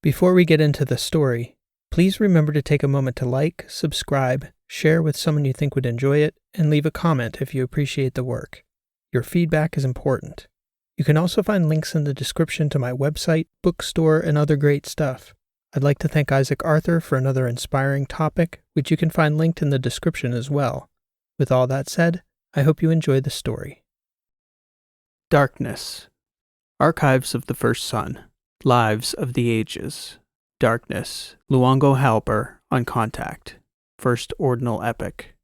Before we get into the story, please remember to take a moment to like, subscribe, share with someone you think would enjoy it, and leave a comment if you appreciate the work. Your feedback is important. You can also find links in the description to my website, bookstore, and other great stuff. I'd like to thank Isaac Arthur for another inspiring topic, which you can find linked in the description as well. With all that said, I hope you enjoy the story. Darkness. Archives of the First Sun. Lives of the Ages. Darkness. Luongo Halper on Contact. First Ordinal Epic.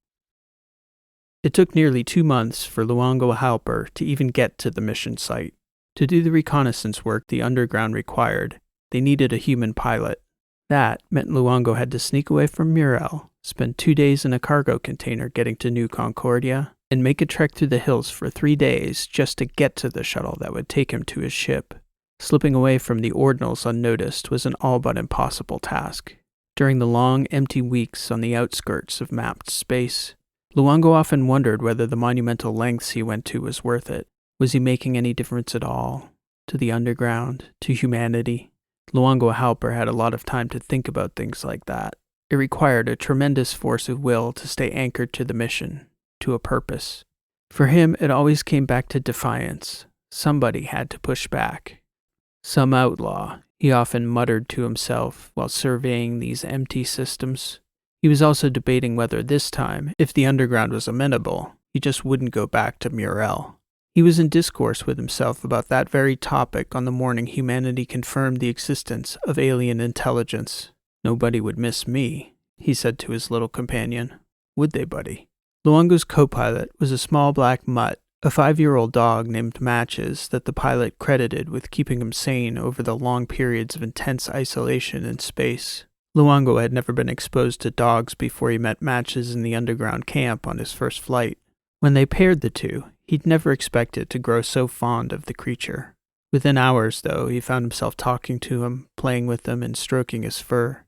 It took nearly 2 months for Luongo Halper to even get to the mission site. To do the reconnaissance work the underground required, they needed a human pilot. That meant Luongo had to sneak away from Muriel, spend 2 days in a cargo container getting to New Concordia, and make a trek through the hills for 3 days just to get to the shuttle that would take him to his ship. Slipping away from the Ordinals unnoticed was an all but impossible task. During the long, empty weeks on the outskirts of mapped space, Luongo often wondered whether the monumental lengths he went to was worth it. Was he making any difference at all? To the underground? To humanity? Luongo Halper had a lot of time to think about things like that. It required a tremendous force of will to stay anchored to the mission, to a purpose. For him, it always came back to defiance. Somebody had to push back. Some outlaw, he often muttered to himself while surveying these empty systems. He was also debating whether this time, if the underground was amenable, he just wouldn't go back to Muriel. He was in discourse with himself about that very topic on the morning humanity confirmed the existence of alien intelligence. "Nobody would miss me," he said to his little companion. "Would they, buddy?" Luongo's co-pilot was a small black mutt, a 5-year-old dog named Matches that the pilot credited with keeping him sane over the long periods of intense isolation in space. Luongo had never been exposed to dogs before he met Matches in the underground camp on his first flight. When they paired the two, he'd never expected to grow so fond of the creature. Within hours, though, he found himself talking to him, playing with him, and stroking his fur.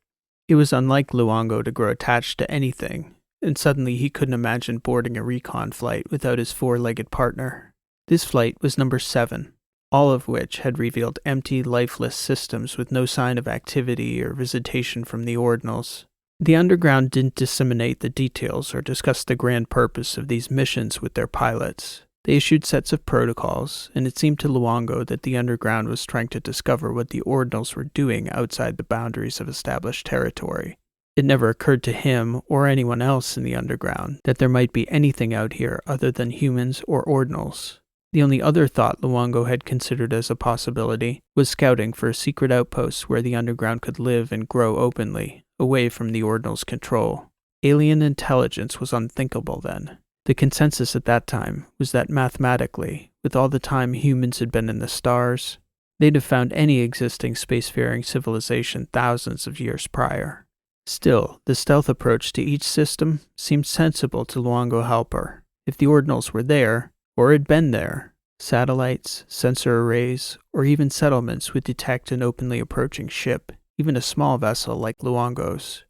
It was unlike Luongo to grow attached to anything, and suddenly he couldn't imagine boarding a recon flight without his 4-legged partner. This flight was number 7. All of which had revealed empty, lifeless systems with no sign of activity or visitation from the Ordinals. The underground didn't disseminate the details or discuss the grand purpose of these missions with their pilots. They issued sets of protocols, and it seemed to Luongo that the underground was trying to discover what the Ordinals were doing outside the boundaries of established territory. It never occurred to him or anyone else in the underground that there might be anything out here other than humans or Ordinals. The only other thought Luongo had considered as a possibility was scouting for a secret outpost where the underground could live and grow openly, away from the Ordinals' control. Alien intelligence was unthinkable then. The consensus at that time was that mathematically, with all the time humans had been in the stars, they'd have found any existing spacefaring civilization thousands of years prior. Still, the stealth approach to each system seemed sensible to Luongo Halper. If the Ordinals were there, or had been there, satellites, sensor arrays, or even settlements would detect an openly approaching ship, even a small vessel like Luongo's.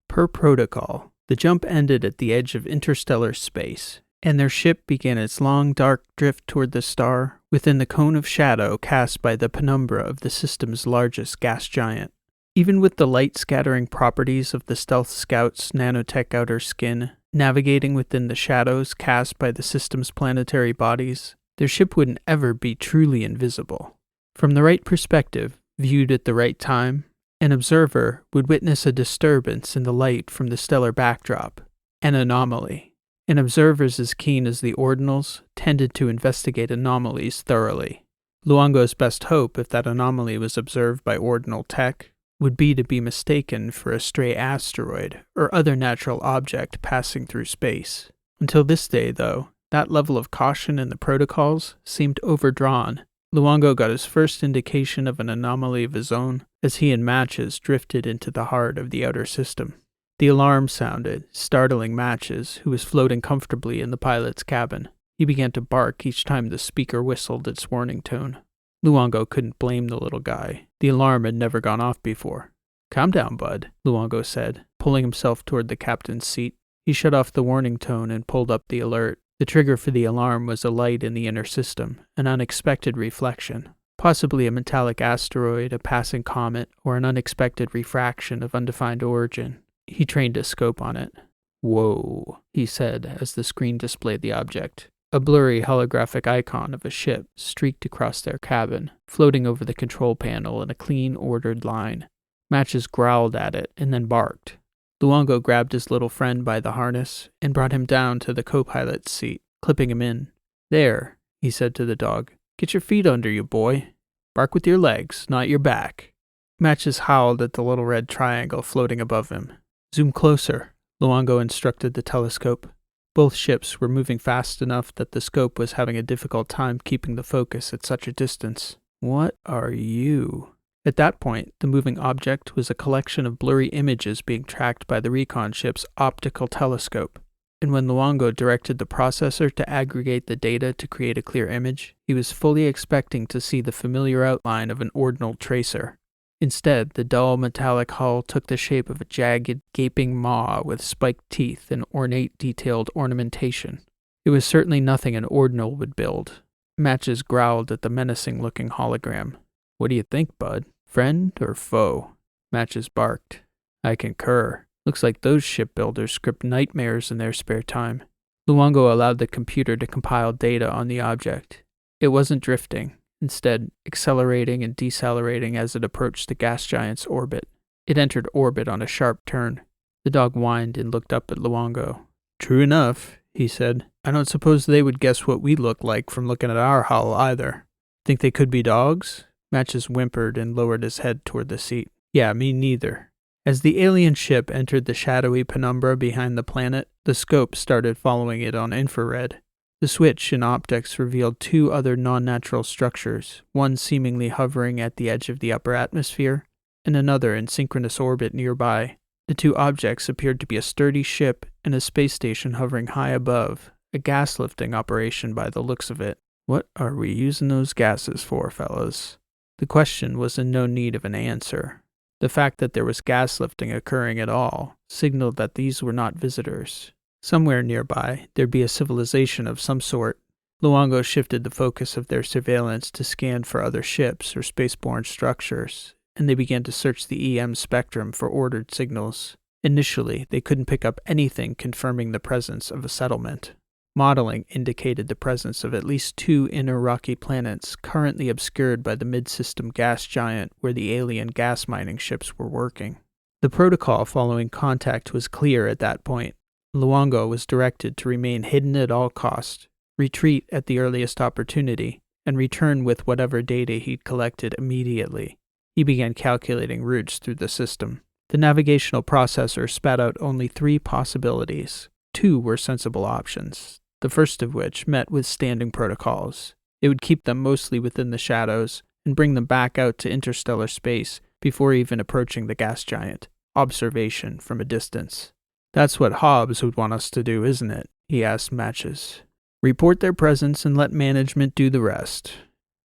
Per protocol, the jump ended at the edge of interstellar space, and their ship began its long, dark drift toward the star within the cone of shadow cast by the penumbra of the system's largest gas giant. Even with the light-scattering properties of the Stealth Scout's nanotech outer skin, navigating within the shadows cast by the system's planetary bodies, their ship wouldn't ever be truly invisible. From the right perspective, viewed at the right time, an observer would witness a disturbance in the light from the stellar backdrop, an anomaly. And observers as keen as the Ordinals tended to investigate anomalies thoroughly. Luongo's best hope, if that anomaly was observed by Ordinal tech, would be to be mistaken for a stray asteroid or other natural object passing through space. Until this day, though, that level of caution in the protocols seemed overdrawn. Luongo got his first indication of an anomaly of his own as he and Matches drifted into the heart of the outer system. The alarm sounded, startling Matches, who was floating comfortably in the pilot's cabin. He began to bark each time the speaker whistled its warning tone. Luongo couldn't blame the little guy. The alarm had never gone off before. "Calm down, bud," Luongo said, pulling himself toward the captain's seat. He shut off the warning tone and pulled up the alert. The trigger for the alarm was a light in the inner system, an unexpected reflection. Possibly a metallic asteroid, a passing comet, or an unexpected refraction of undefined origin. He trained his scope on it. "Whoa," he said as the screen displayed the object. A blurry holographic icon of a ship streaked across their cabin, floating over the control panel in a clean, ordered line. Matches growled at it and then barked. Luongo grabbed his little friend by the harness and brought him down to the co-pilot's seat, clipping him in. "There," he said to the dog. "Get your feet under you, boy. Bark with your legs, not your back." Matches howled at the little red triangle floating above him. "Zoom closer," Luongo instructed the telescope. Both ships were moving fast enough that the scope was having a difficult time keeping the focus at such a distance. "What are you?" At that point, the moving object was a collection of blurry images being tracked by the recon ship's optical telescope. And when Luongo directed the processor to aggregate the data to create a clear image, he was fully expecting to see the familiar outline of an ordinal tracer. Instead, the dull metallic hull took the shape of a jagged, gaping maw with spiked teeth and ornate detailed ornamentation. It was certainly nothing an ordinal would build. Matches growled at the menacing-looking hologram. "What do you think, bud? Friend or foe?" Matches barked. "I concur. Looks like those shipbuilders script nightmares in their spare time." Luongo allowed the computer to compile data on the object. It wasn't drifting, instead accelerating and decelerating as it approached the gas giant's orbit. It entered orbit on a sharp turn. The dog whined and looked up at Luongo. "True enough," he said. "I don't suppose they would guess what we look like from looking at our hull either. Think they could be dogs?" Matches whimpered and lowered his head toward the seat. "Yeah, me neither." As the alien ship entered the shadowy penumbra behind the planet, the scope started following it on infrared. The switch in optics revealed two other non-natural structures, one seemingly hovering at the edge of the upper atmosphere, and another in synchronous orbit nearby. The two objects appeared to be a sturdy ship and a space station hovering high above, a gas lifting operation by the looks of it. "What are we using those gases for, fellas?" The question was in no need of an answer. The fact that there was gas lifting occurring at all signaled that these were not visitors. Somewhere nearby, there'd be a civilization of some sort. Luongo shifted the focus of their surveillance to scan for other ships or spaceborne structures, and they began to search the EM spectrum for ordered signals. Initially, they couldn't pick up anything confirming the presence of a settlement. Modeling indicated the presence of at least two inner rocky planets currently obscured by the mid-system gas giant where the alien gas mining ships were working. The protocol following contact was clear at that point. Luongo was directed to remain hidden at all cost, retreat at the earliest opportunity, and return with whatever data he'd collected immediately. He began calculating routes through the system. The navigational processor spat out only 3 possibilities. 2 were sensible options, the first of which met with standing protocols. It would keep them mostly within the shadows and bring them back out to interstellar space before even approaching the gas giant. Observation from a distance. "That's what Hobbs would want us to do, isn't it?" he asked Matches. "Report their presence and let management do the rest."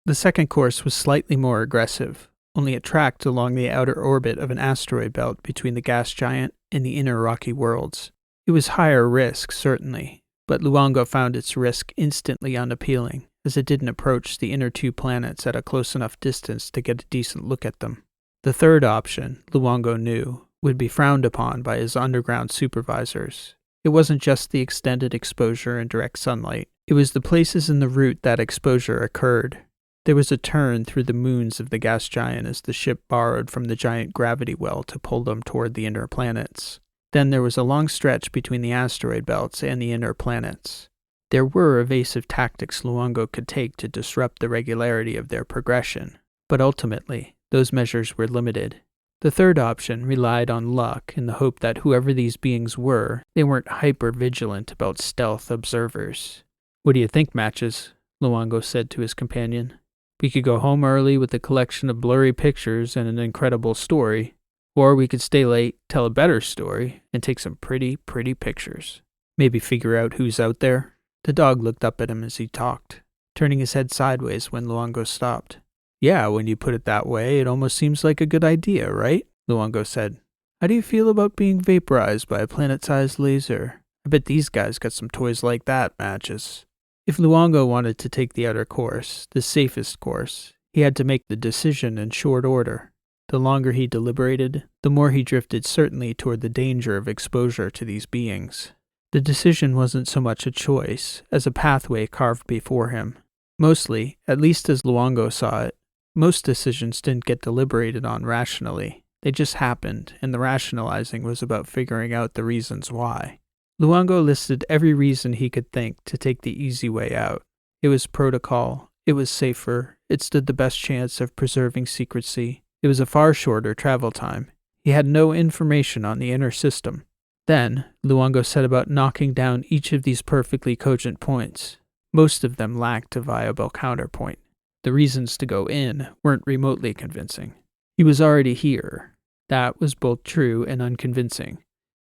The second course was slightly more aggressive, only it tracked along the outer orbit of an asteroid belt between the gas giant and the inner rocky worlds. It was higher risk, certainly, but Luongo found its risk instantly unappealing, as it didn't approach the inner 2 planets at a close enough distance to get a decent look at them. The third option, Luongo knew, would be frowned upon by his underground supervisors. It wasn't just the extended exposure and direct sunlight. It was the places in the route that exposure occurred. There was a turn through the moons of the gas giant as the ship borrowed from the giant gravity well to pull them toward the inner planets. Then there was a long stretch between the asteroid belts and the inner planets. There were evasive tactics Luongo could take to disrupt the regularity of their progression, but ultimately, those measures were limited. The third option relied on luck in the hope that whoever these beings were, they weren't hyper-vigilant about stealth observers. "What do you think, Matches?" Luongo said to his companion. "We could go home early with a collection of blurry pictures and an incredible story, or we could stay late, tell a better story, and take some pretty pictures. Maybe figure out who's out there." The dog looked up at him as he talked, turning his head sideways when Luongo stopped. "Yeah, when you put it that way, it almost seems like a good idea, right?" Luongo said. "How do you feel about being vaporized by a planet-sized laser? I bet these guys got some toys like that, Matches." If Luongo wanted to take the outer course, the safest course, He had to make the decision in short order. The longer he deliberated, the more he drifted certainly toward the danger of exposure to these beings. The decision wasn't so much a choice as a pathway carved before him. Mostly, at least as Luongo saw it, most decisions didn't get deliberated on rationally. They just happened, and the rationalizing was about figuring out the reasons why. Luongo listed every reason he could think to take the easy way out. It was protocol, it was safer, it stood the best chance of preserving secrecy, it was a far shorter travel time. He had no information on the inner system. Then, Luongo set about knocking down each of these perfectly cogent points. Most of them lacked a viable counterpoint. The reasons to go in weren't remotely convincing. He was already here. That was both true and unconvincing.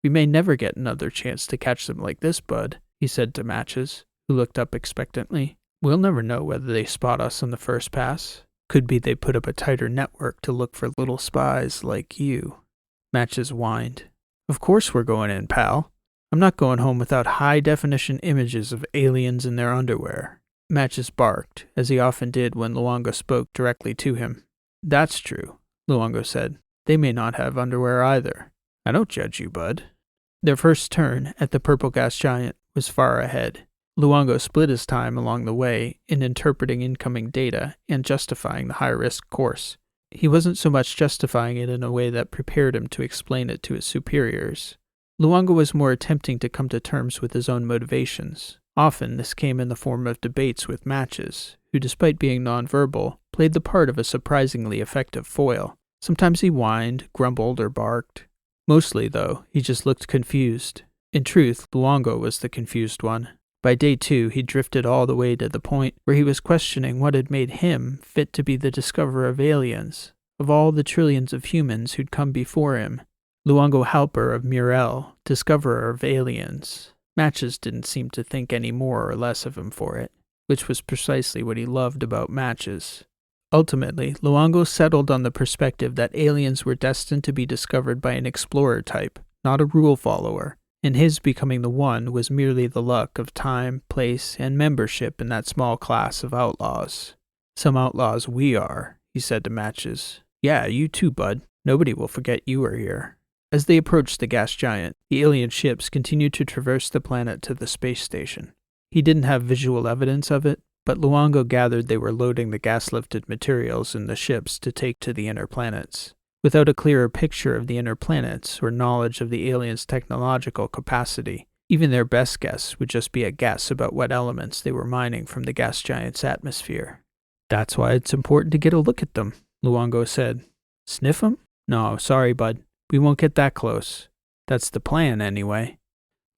We may never get another chance to catch them like this, bud, he said to Matches, who looked up expectantly. We'll never know whether they spot us on the first pass. Could be they put up a tighter network to look for little spies like you. Matches whined. Of course we're going in, pal. I'm not going home without high-definition images of aliens in their underwear. Matches barked, as he often did when Luongo spoke directly to him. That's true, Luongo said. They may not have underwear either. I don't judge you, bud. Their first turn at the purple gas giant was far ahead. Luongo split his time along the way in interpreting incoming data and justifying the high-risk course. He wasn't so much justifying it in a way that prepared him to explain it to his superiors. Luongo was more attempting to come to terms with his own motivations. Often this came in the form of debates with Matches, who despite being nonverbal, played the part of a surprisingly effective foil. Sometimes he whined, grumbled, or barked. Mostly, though, he just looked confused. In truth, Luongo was the confused one. By day 2, he drifted all the way to the point where he was questioning what had made him fit to be the discoverer of aliens, of all the trillions of humans who'd come before him. Luongo Halper of Murel, discoverer of aliens. Matches didn't seem to think any more or less of him for it, which was precisely what he loved about Matches. Ultimately, Luongo settled on the perspective that aliens were destined to be discovered by an explorer type, not a rule follower, and his becoming the one was merely the luck of time, place, and membership in that small class of outlaws. Some outlaws we are, he said to Matches. Yeah, you too, bud. Nobody will forget you were here. As they approached the gas giant, the alien ships continued to traverse the planet to the space station. He didn't have visual evidence of it, but Luongo gathered they were loading the gas-lifted materials in the ships to take to the inner planets. Without a clearer picture of the inner planets or knowledge of the aliens' technological capacity, even their best guess would just be a guess about what elements they were mining from the gas giant's atmosphere. That's why it's important to get a look at them, Luongo said. Sniff 'em? No, sorry, bud. We won't get that close. That's the plan, anyway.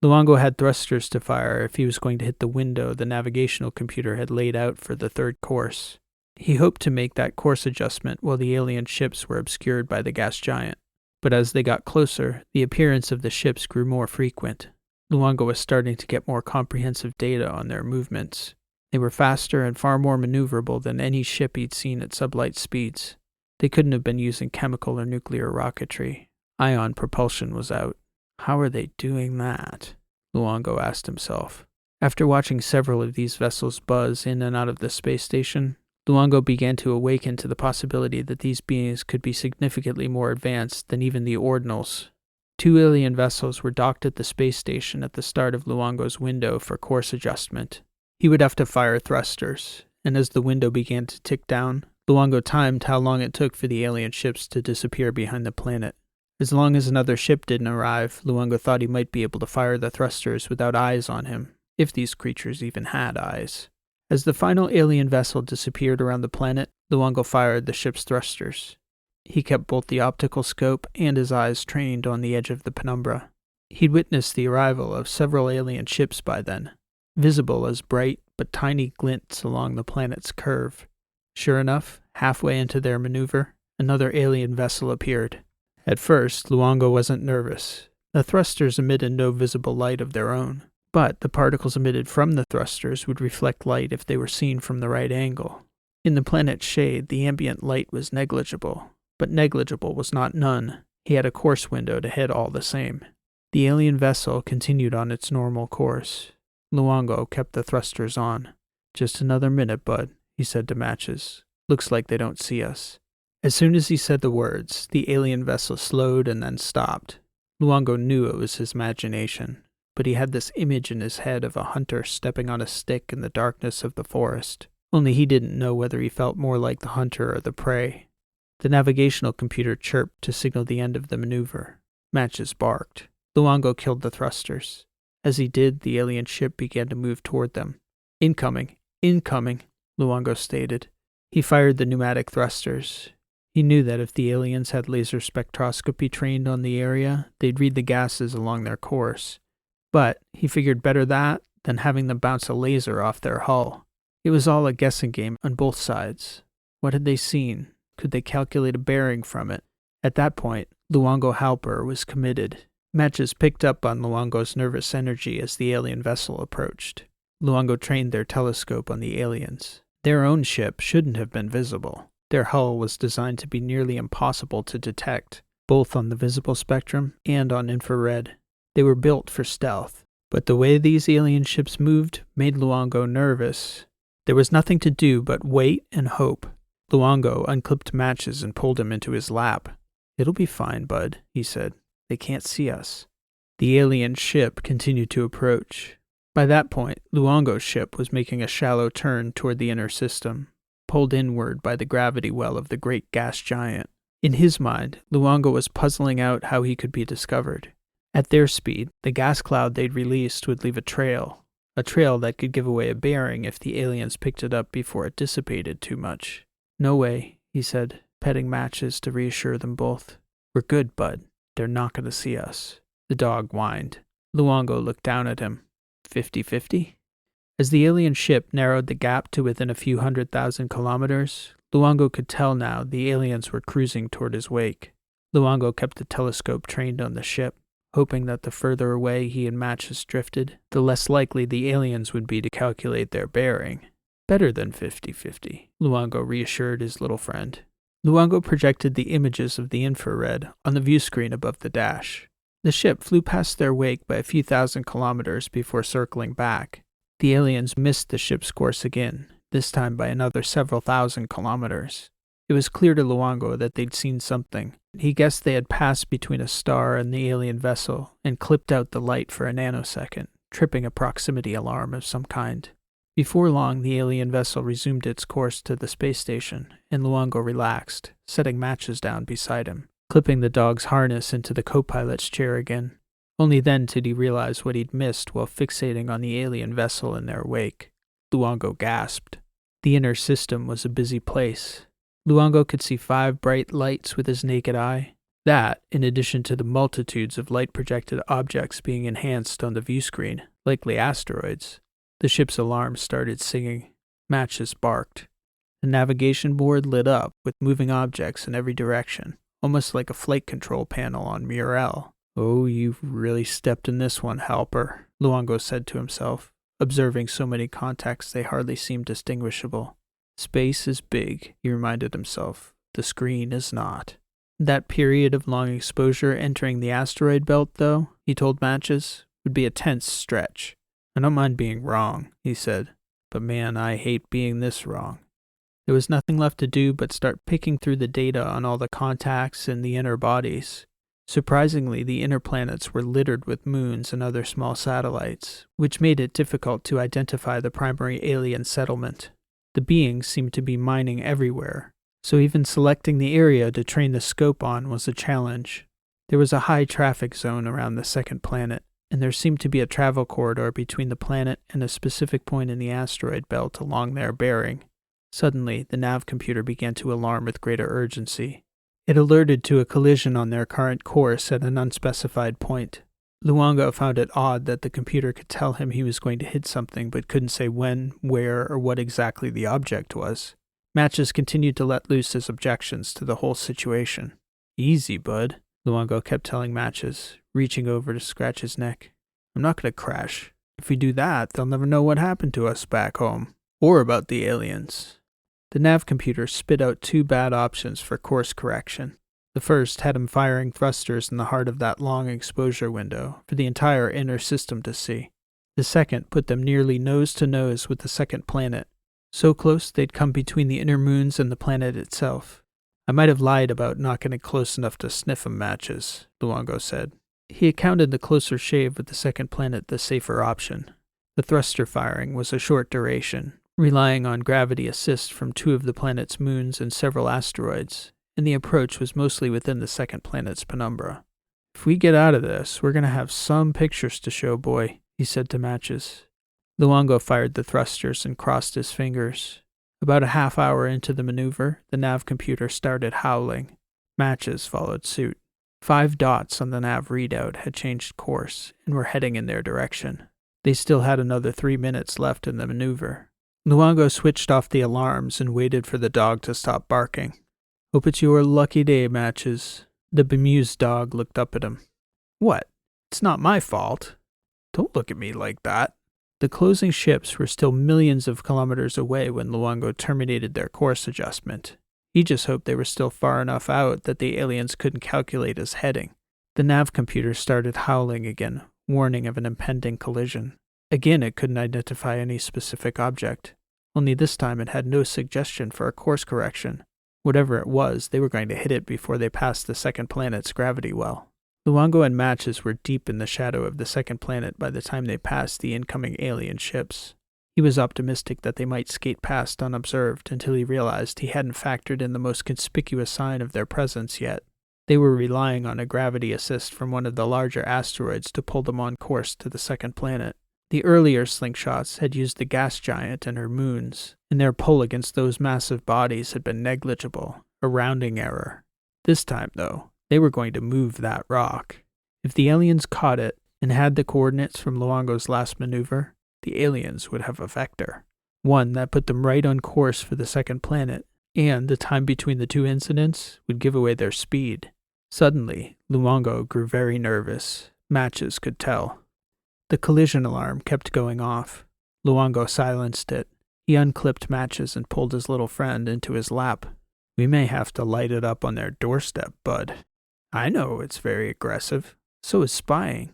Luongo had thrusters to fire if he was going to hit the window the navigational computer had laid out for the third course. He hoped to make that course adjustment while the alien ships were obscured by the gas giant. But as they got closer, the appearance of the ships grew more frequent. Luongo was starting to get more comprehensive data on their movements. They were faster and far more maneuverable than any ship he'd seen at sublight speeds. They couldn't have been using chemical or nuclear rocketry. Ion propulsion was out. How are they doing that? Luongo asked himself. After watching several of these vessels buzz in and out of the space station, Luongo began to awaken to the possibility that these beings could be significantly more advanced than even the ordinals. 2 alien vessels were docked at the space station at the start of Luongo's window for course adjustment. He would have to fire thrusters, and as the window began to tick down, Luongo timed how long it took for the alien ships to disappear behind the planet. As long as another ship didn't arrive, Luongo thought he might be able to fire the thrusters without eyes on him, if these creatures even had eyes. As the final alien vessel disappeared around the planet, Luongo fired the ship's thrusters. He kept both the optical scope and his eyes trained on the edge of the penumbra. He'd witnessed the arrival of several alien ships by then, visible as bright but tiny glints along the planet's curve. Sure enough, halfway into their maneuver, another alien vessel appeared. At first, Luongo wasn't nervous. The thrusters emitted no visible light of their own, but the particles emitted from the thrusters would reflect light if they were seen from the right angle. In the planet's shade, the ambient light was negligible, but negligible was not none. He had a course window to hit all the same. The alien vessel continued on its normal course. Luongo kept the thrusters on. Just another minute, bud, he said to Matches. Looks like they don't see us. As soon as he said the words, the alien vessel slowed and then stopped. Luongo knew it was his imagination, but he had this image in his head of a hunter stepping on a stick in the darkness of the forest. Only he didn't know whether he felt more like the hunter or the prey. The navigational computer chirped to signal the end of the maneuver. Matches barked. Luongo killed the thrusters. As he did, the alien ship began to move toward them. Incoming, incoming, Luongo stated. He fired the pneumatic thrusters. He knew that if the aliens had laser spectroscopy trained on the area, they'd read the gases along their course. But he figured better that than having them bounce a laser off their hull. It was all a guessing game on both sides. What had they seen? Could they calculate a bearing from it? At that point, Luongo Halper was committed. Matches picked up on Luongo's nervous energy as the alien vessel approached. Luongo trained their telescope on the aliens. Their own ship shouldn't have been visible. Their hull was designed to be nearly impossible to detect, both on the visible spectrum and on infrared. They were built for stealth, but the way these alien ships moved made Luongo nervous. There was nothing to do but wait and hope. Luongo unclipped Matches and pulled him into his lap. "It'll be fine, bud," he said. "They can't see us." The alien ship continued to approach. By that point, Luongo's ship was making a shallow turn toward the inner system, pulled inward by the gravity well of the great gas giant. In his mind, Luongo was puzzling out how he could be discovered. At their speed, the gas cloud they'd released would leave a trail that could give away a bearing if the aliens picked it up before it dissipated too much. "No way," he said, petting Matches to reassure them both. "We're good, bud. They're not going to see us." The dog whined. Luongo looked down at him. 50-50? As the alien ship narrowed the gap to within a few 100,000 kilometers, Luongo could tell now the aliens were cruising toward his wake. Luongo kept the telescope trained on the ship, hoping that the further away he and Matches drifted, the less likely the aliens would be to calculate their bearing. "Better than 50-50, Luongo reassured his little friend. Luongo projected the images of the infrared on the view screen above the dash. The ship flew past their wake by a few thousand kilometers before circling back. The aliens missed the ship's course again, this time by another several thousand kilometers. It was clear to Luongo that they'd seen something. He guessed they had passed between a star and the alien vessel and clipped out the light for a nanosecond, tripping a proximity alarm of some kind. Before long, the alien vessel resumed its course to the space station, and Luongo relaxed, setting Matches down beside him, clipping the dog's harness into the co-pilot's chair again. Only then did he realize what he'd missed while fixating on the alien vessel in their wake. Luongo gasped. The inner system was a busy place. Luongo could see 5 bright lights with his naked eye. That, in addition to the multitudes of light-projected objects being enhanced on the view screen, likely asteroids. The ship's alarm started singing. Matches barked. The navigation board lit up with moving objects in every direction, almost like a flight control panel on Murel. "Oh, you've really stepped in this one, Halper," Luongo said to himself, observing so many contacts they hardly seemed distinguishable. "Space is big," he reminded himself. "The screen is not." That period of long exposure entering the asteroid belt, though, he told Matches, would be a tense stretch. "I don't mind being wrong," he said, "but man, I hate being this wrong." There was nothing left to do but start picking through the data on all the contacts in the inner bodies. Surprisingly, the inner planets were littered with moons and other small satellites, which made it difficult to identify the primary alien settlement. The beings seemed to be mining everywhere, so even selecting the area to train the scope on was a challenge. There was a high traffic zone around the second planet, and there seemed to be a travel corridor between the planet and a specific point in the asteroid belt along their bearing. Suddenly, the nav computer began to alarm with greater urgency. It alerted to a collision on their current course at an unspecified point. Luongo found it odd that the computer could tell him he was going to hit something but couldn't say when, where, or what exactly the object was. Matches continued to let loose his objections to the whole situation. "Easy, bud," Luongo kept telling Matches, reaching over to scratch his neck. "I'm not going to crash. If we do that, they'll never know what happened to us back home, or about the aliens." The nav computer spit out 2 bad options for course correction. The first had him firing thrusters in the heart of that long exposure window for the entire inner system to see. The second put them nearly nose to nose with the second planet, So close they'd come between the inner moons and the planet itself. I might have lied about not getting close enough to sniff 'em, Matches, Luongo said. He accounted the closer shave with the second planet the safer option. The thruster firing was a short duration, relying on gravity assist from 2 of the planet's moons and several asteroids, and the approach was mostly within the second planet's penumbra. If we get out of this, we're going to have some pictures to show, boy, he said to Matches. Luongo fired the thrusters and crossed his fingers. About a half hour into the maneuver, the nav computer started howling. Matches followed suit. 5 dots on the nav readout had changed course and were heading in their direction. They still had another 3 minutes left in the maneuver. Luongo switched off the alarms and waited for the dog to stop barking. Hope it's your lucky day, Matches. The bemused dog looked up at him. What? It's not my fault. Don't look at me like that. The closing ships were still millions of kilometers away when Luongo terminated their course adjustment. He just hoped they were still far enough out that the aliens couldn't calculate his heading. The nav computer started howling again, warning of an impending collision. Again, it couldn't identify any specific object. Only this time it had no suggestion for a course correction. Whatever it was, they were going to hit it before they passed the second planet's gravity well. Luongo and Matches were deep in the shadow of the second planet by the time they passed the incoming alien ships. He was optimistic that they might skate past unobserved until he realized he hadn't factored in the most conspicuous sign of their presence yet. They were relying on a gravity assist from one of the larger asteroids to pull them on course to the second planet. The earlier slingshots had used the gas giant and her moons, and their pull against those massive bodies had been negligible, a rounding error. This time, though, they were going to move that rock. If the aliens caught it and had the coordinates from Luongo's last maneuver, the aliens would have a vector, one that put them right on course for the second planet, and the time between the 2 incidents would give away their speed. Suddenly, Luongo grew very nervous. Matches could tell. The collision alarm kept going off. Luongo silenced it. He unclipped Matches and pulled his little friend into his lap. We may have to light it up on their doorstep, bud. I know it's very aggressive. So is spying.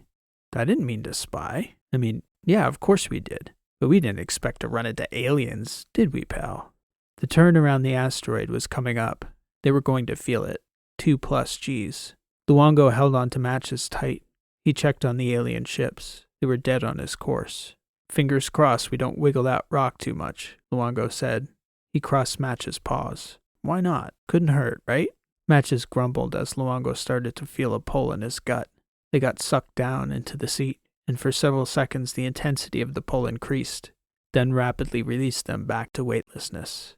I didn't mean to spy. Yeah, of course we did. But we didn't expect to run into aliens, did we, pal? The turn around the asteroid was coming up. They were going to feel it. 2+ Gs. Luongo held on to Matches tight. He checked on the alien ships. They were dead on his course. Fingers crossed we don't wiggle that rock too much, Luongo said. He crossed Matches' paws. Why not? Couldn't hurt, right? Matches grumbled as Luongo started to feel a pull in his gut. They got sucked down into the seat, and for several seconds the intensity of the pull increased, then rapidly released them back to weightlessness.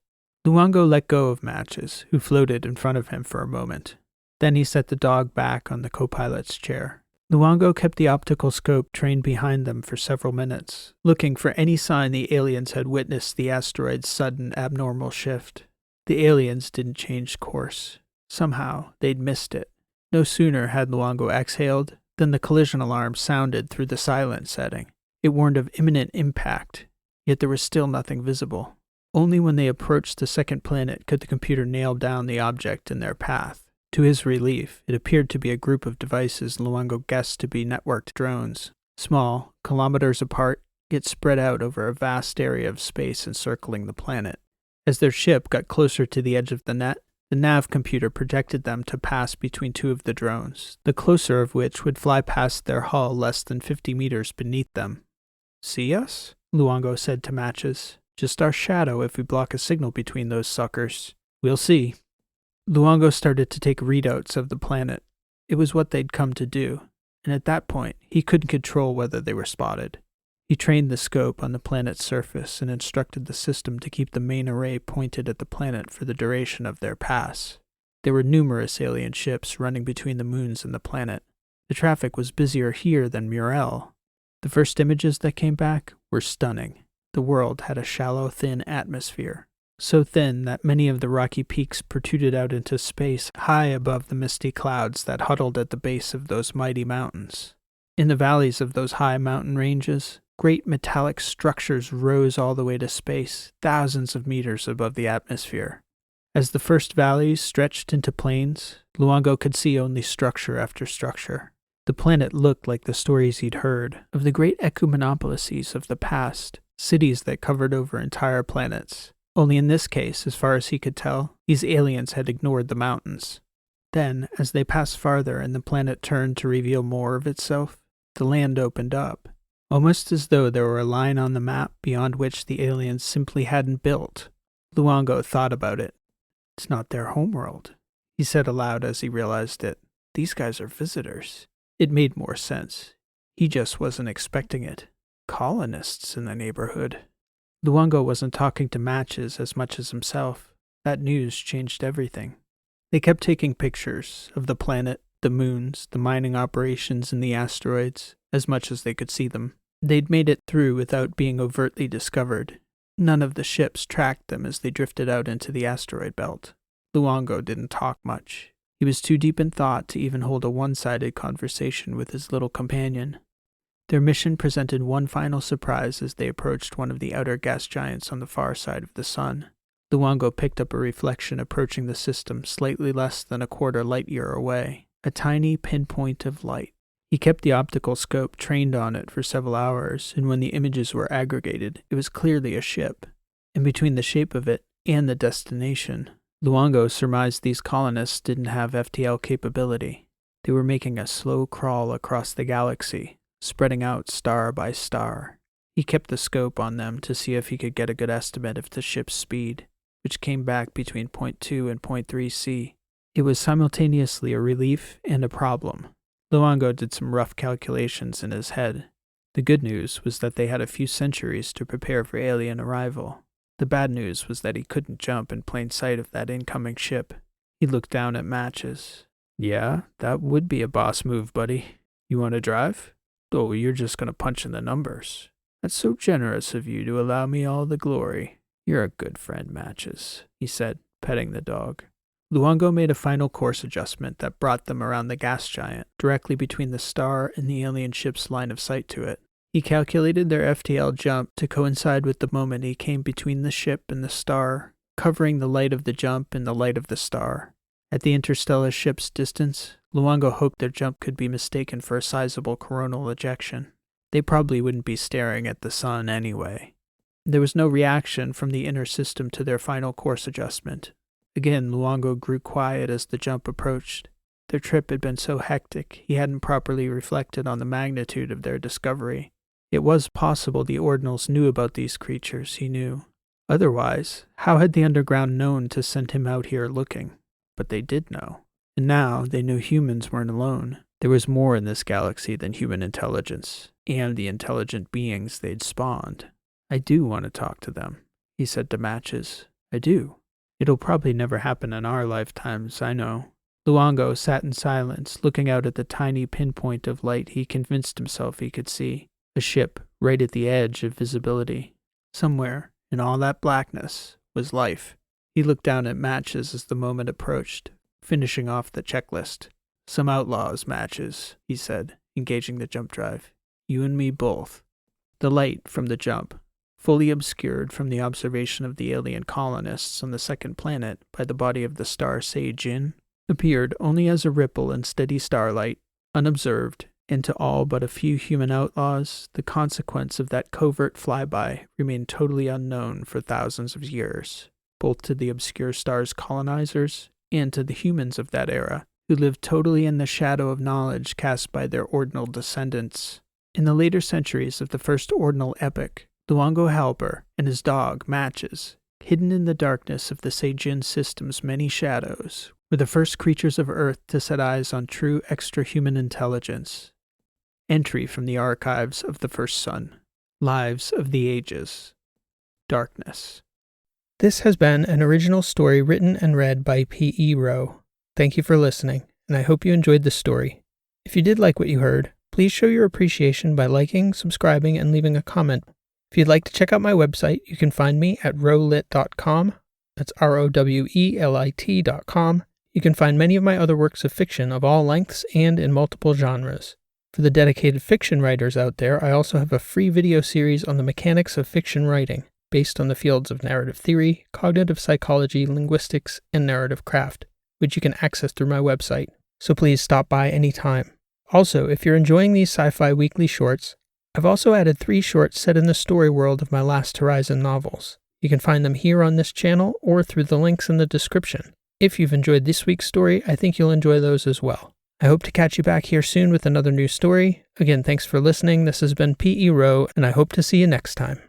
Luongo let go of Matches, who floated in front of him for a moment. Then he set the dog back on the co-pilot's chair. Luongo kept the optical scope trained behind them for several minutes, looking for any sign the aliens had witnessed the asteroid's sudden abnormal shift. The aliens didn't change course. Somehow, they'd missed it. No sooner had Luongo exhaled than the collision alarm sounded through the silent setting. It warned of imminent impact, yet there was still nothing visible. Only when they approached the second planet could the computer nail down the object in their path. To his relief, it appeared to be a group of devices Luongo guessed to be networked drones, small, kilometers apart, yet spread out over a vast area of space encircling the planet. As their ship got closer to the edge of the net, the nav computer projected them to pass between 2 of the drones, the closer of which would fly past their hull less than 50 meters beneath them. See us? Luongo said to Matches. Just our shadow if we block a signal between those suckers. We'll see. Luongo started to take readouts of the planet. It was what they'd come to do, and at that point, he couldn't control whether they were spotted. He trained the scope on the planet's surface and instructed the system to keep the main array pointed at the planet for the duration of their pass. There were numerous alien ships running between the moons and the planet. The traffic was busier here than Murel. The first images that came back were stunning. The world had a shallow, thin atmosphere, so thin that many of the rocky peaks protruded out into space high above the misty clouds that huddled at the base of those mighty mountains. In the valleys of those high mountain ranges, great metallic structures rose all the way to space, thousands of meters above the atmosphere. As the first valleys stretched into plains, Luongo could see only structure after structure. The planet looked like the stories he'd heard of the great ecumenopolises of the past, cities that covered over entire planets. Only in this case, as far as he could tell, these aliens had ignored the mountains. Then, as they passed farther and the planet turned to reveal more of itself, the land opened up, almost as though there were a line on the map beyond which the aliens simply hadn't built. Luongo thought about it. It's not their homeworld, he said aloud as he realized it. These guys are visitors. It made more sense. He just wasn't expecting it. Colonists in the neighborhood. Luongo wasn't talking to Matches as much as himself. That news changed everything. They kept taking pictures of the planet, the moons, the mining operations and the asteroids, as much as they could see them. They'd made it through without being overtly discovered. None of the ships tracked them as they drifted out into the asteroid belt. Luongo didn't talk much. He was too deep in thought to even hold a one-sided conversation with his little companion. Their mission presented one final surprise as they approached one of the outer gas giants on the far side of the sun. Luongo picked up a reflection approaching the system slightly less than a quarter light-year away, a tiny pinpoint of light. He kept the optical scope trained on it for several hours, and when the images were aggregated, it was clearly a ship. And between the shape of it and the destination, Luongo surmised these colonists didn't have FTL capability. They were making a slow crawl across the galaxy, spreading out star by star. He kept the scope on them to see if he could get a good estimate of the ship's speed, which came back between 0.2 and 0.3 C. It was simultaneously a relief and a problem. Luongo did some rough calculations in his head. The good news was that they had a few centuries to prepare for alien arrival. The bad news was that he couldn't jump in plain sight of that incoming ship. He looked down at Matches. Yeah, that would be a boss move, buddy. You want to drive? Oh, you're just going to punch in the numbers. That's so generous of you to allow me all the glory. You're a good friend, Matches, he said, petting the dog. Luongo made a final course adjustment that brought them around the gas giant, directly between the star and the alien ship's line of sight to it. He calculated their FTL jump to coincide with the moment he came between the ship and the star, covering the light of the jump and the light of the star. At the interstellar ship's distance, Luongo hoped their jump could be mistaken for a sizable coronal ejection. They probably wouldn't be staring at the sun anyway. There was no reaction from the inner system to their final course adjustment. Again, Luongo grew quiet as the jump approached. Their trip had been so hectic, he hadn't properly reflected on the magnitude of their discovery. It was possible the Ordinals knew about these creatures, he knew. Otherwise, how had the Underground known to send him out here looking? But they did know. And now they knew humans weren't alone. There was more in this galaxy than human intelligence, and the intelligent beings they'd spawned. I do want to talk to them, he said to Matches. I do. It'll probably never happen in our lifetimes, I know. Luongo sat in silence, looking out at the tiny pinpoint of light he convinced himself he could see. A ship right at the edge of visibility. Somewhere, in all that blackness, was life. He looked down at Matches as the moment approached, finishing off the checklist. Some outlaws, Matches, he said, engaging the jump drive. You and me both. The light from the jump, fully obscured from the observation of the alien colonists on the second planet by the body of the star Sei-Jin, appeared only as a ripple in steady starlight, unobserved, and to all but a few human outlaws, the consequence of that covert flyby remained totally unknown for thousands of years, both to the obscure star's colonizers and to the humans of that era, who lived totally in the shadow of knowledge cast by their ordinal descendants. In the later centuries of the first ordinal epoch, Luongo Halper and his dog, Matches, hidden in the darkness of the Sei-Jin system's many shadows, were the first creatures of Earth to set eyes on true extra-human intelligence. Entry from the archives of the First Sun. Lives of the Ages. Darkness. This has been an original story written and read by P.E. Rowe. Thank you for listening, and I hope you enjoyed the story. If you did like what you heard, please show your appreciation by liking, subscribing, and leaving a comment. If you'd like to check out my website, you can find me at rowlit.com. That's ROWELIT.com. You can find many of my other works of fiction of all lengths and in multiple genres. For the dedicated fiction writers out there, I also have a free video series on the mechanics of fiction writing, based on the fields of narrative theory, cognitive psychology, linguistics, and narrative craft, which you can access through my website. So please stop by anytime. Also, if you're enjoying these sci-fi weekly shorts, I've also added 3 shorts set in the story world of my Last Horizon novels. You can find them here on this channel or through the links in the description. If you've enjoyed this week's story, I think you'll enjoy those as well. I hope to catch you back here soon with another new story. Again, thanks for listening. This has been P.E. Rowe, and I hope to see you next time.